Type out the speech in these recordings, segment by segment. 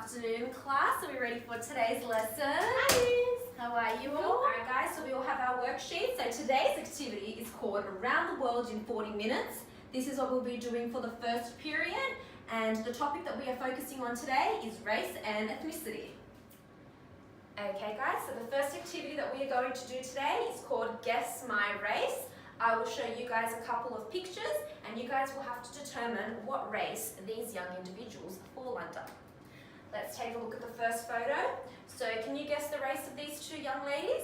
afternoon, class. Are we ready for today's lesson? Hi. How are you all? Alright guys, so we all have our worksheet. So today's activity is called Around the World in 40 Minutes. This is what we'll be doing for the first period, and the topic that we are focusing on today is race and ethnicity. Okay guys, so the first activity that we are going to do today is called Guess My Race. I will show you guys a couple of pictures and you guys will have to determine what race these young individuals fall under. Let's take a look at the first photo. So can you guess the race of these two young ladies?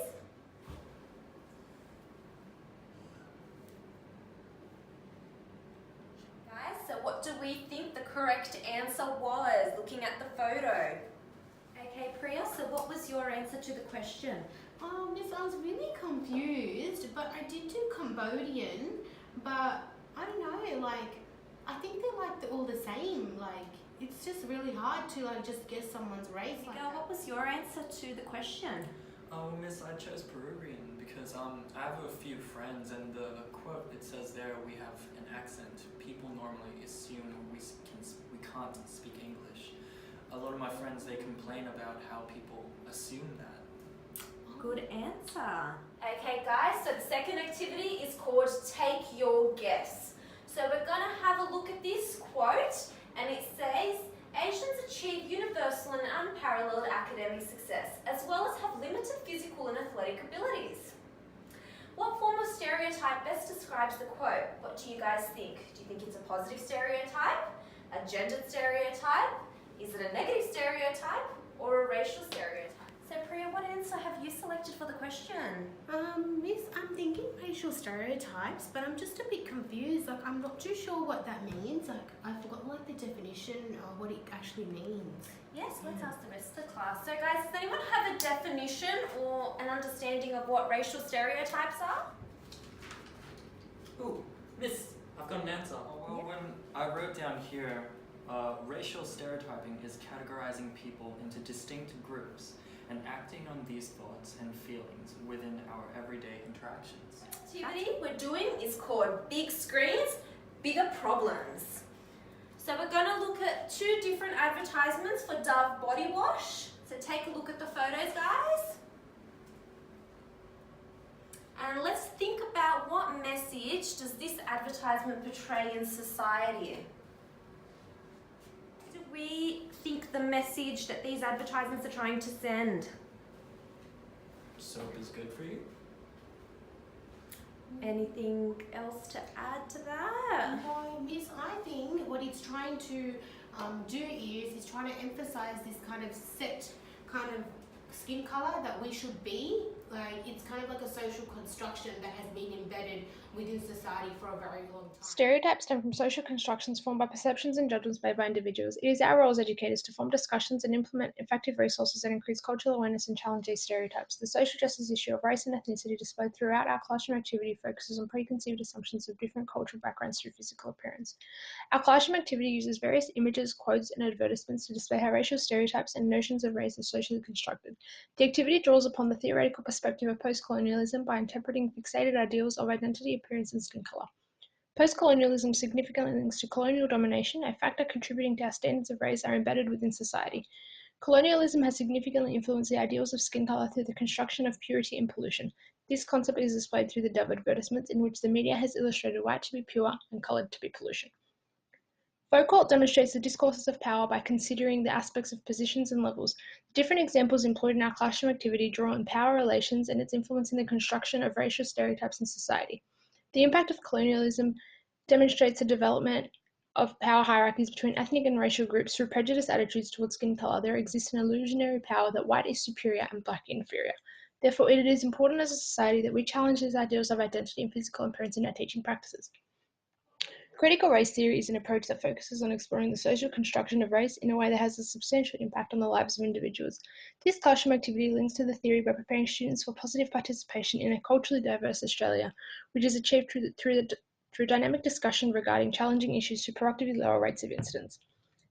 Guys, so what do we think the correct answer was looking at the photo? Okay Priya, so what was your answer to the question? Miss, I was really confused, but I did do Cambodian, but I don't know, like, I think they're all the same, like, it's just really hard to just guess someone's race. Miguel, what was your answer to the question? Miss, I chose Peruvian because I have a few friends, and the quote, it says there we have an accent. People normally assume we can't speak English. A lot of my friends, they complain about how people assume that. Good answer. Okay guys, so the second activity is called Take Your Guess. So we're going to have a look at this quote, and it says, Asians achieve universal and unparalleled academic success, as well as have limited physical and athletic abilities. What form of stereotype best describes the quote? What do you guys think? Do you think it's a positive stereotype, a gendered stereotype? Is it a negative stereotype or a racial stereotype? So Priya, what answer have you selected for the question? Miss, I'm thinking racial stereotypes, but I'm just a bit confused. Like, I'm not too sure what that means. Like, I forgot the definition of what it actually means. Yes, let's ask the rest of the class. So guys, does anyone have a definition or an understanding of what racial stereotypes are? Ooh, Miss, I've got an answer. When I wrote down here, racial stereotyping is categorizing people into distinct groups and acting on these thoughts and feelings within our everyday interactions. The activity we're doing is called Big Screens, Bigger Problems. So we're going to look at two different advertisements for Dove body wash. So take a look at the photos, guys. And let's think about what message does this advertisement portray in society? Do we think the message that these advertisements are trying to send? Soap is good for you? Anything else to add to that? No, Miss, I think what it's trying to do is it's trying to emphasize this kind of set kind of skin color that we should be. Like, it's kind of like a social construction that has been embedded within society for a very long time. Stereotypes stem from social constructions formed by perceptions and judgments made by individuals. It is our role as educators to form discussions and implement effective resources that increase cultural awareness and challenge these stereotypes. The social justice issue of race and ethnicity displayed throughout our classroom activity focuses on preconceived assumptions of different cultural backgrounds through physical appearance. Our classroom activity uses various images, quotes, and advertisements to display how racial stereotypes and notions of race are socially constructed. The activity draws upon the theoretical perspective of post-colonialism by interpreting fixated ideals of identity, appearance, and skin color. Post-colonialism significantly links to colonial domination, a factor contributing to how standards of race are embedded within society. Colonialism has significantly influenced the ideals of skin color through the construction of purity and pollution. This concept is displayed through the Dove advertisements, in which the media has illustrated white to be pure and colored to be pollution. Foucault demonstrates the discourses of power by considering the aspects of positions and levels. Different examples employed in our classroom activity draw on power relations and its influence in the construction of racial stereotypes in society. The impact of colonialism demonstrates the development of power hierarchies between ethnic and racial groups through prejudiced attitudes towards skin color. There exists an illusionary power that white is superior and black inferior. Therefore, it is important as a society that we challenge these ideals of identity and physical appearance in our teaching practices. Critical race theory is an approach that focuses on exploring the social construction of race in a way that has a substantial impact on the lives of individuals. This classroom activity links to the theory by preparing students for positive participation in a culturally diverse Australia, which is achieved through dynamic discussion regarding challenging issues to proactively lower rates of incidence.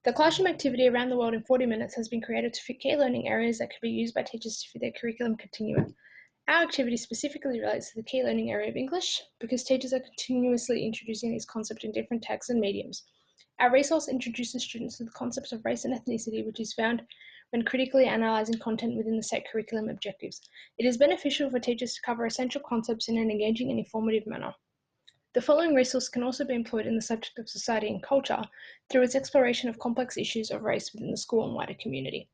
The classroom activity Around the World in 40 Minutes has been created to fit key learning areas that can be used by teachers to fit their curriculum continuum. Our activity specifically relates to the key learning area of English because teachers are continuously introducing this concept in different texts and mediums. Our resource introduces students to the concepts of race and ethnicity, which is found when critically analysing content within the set curriculum objectives. It is beneficial for teachers to cover essential concepts in an engaging and informative manner. The following resource can also be employed in the subject of society and culture through its exploration of complex issues of race within the school and wider community.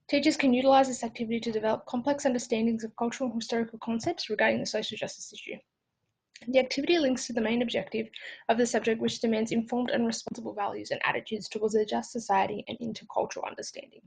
Teachers can utilise this activity to develop complex understandings of cultural and historical concepts regarding the social justice issue. The activity links to the main objective of the subject, which demands informed and responsible values and attitudes towards a just society and intercultural understanding.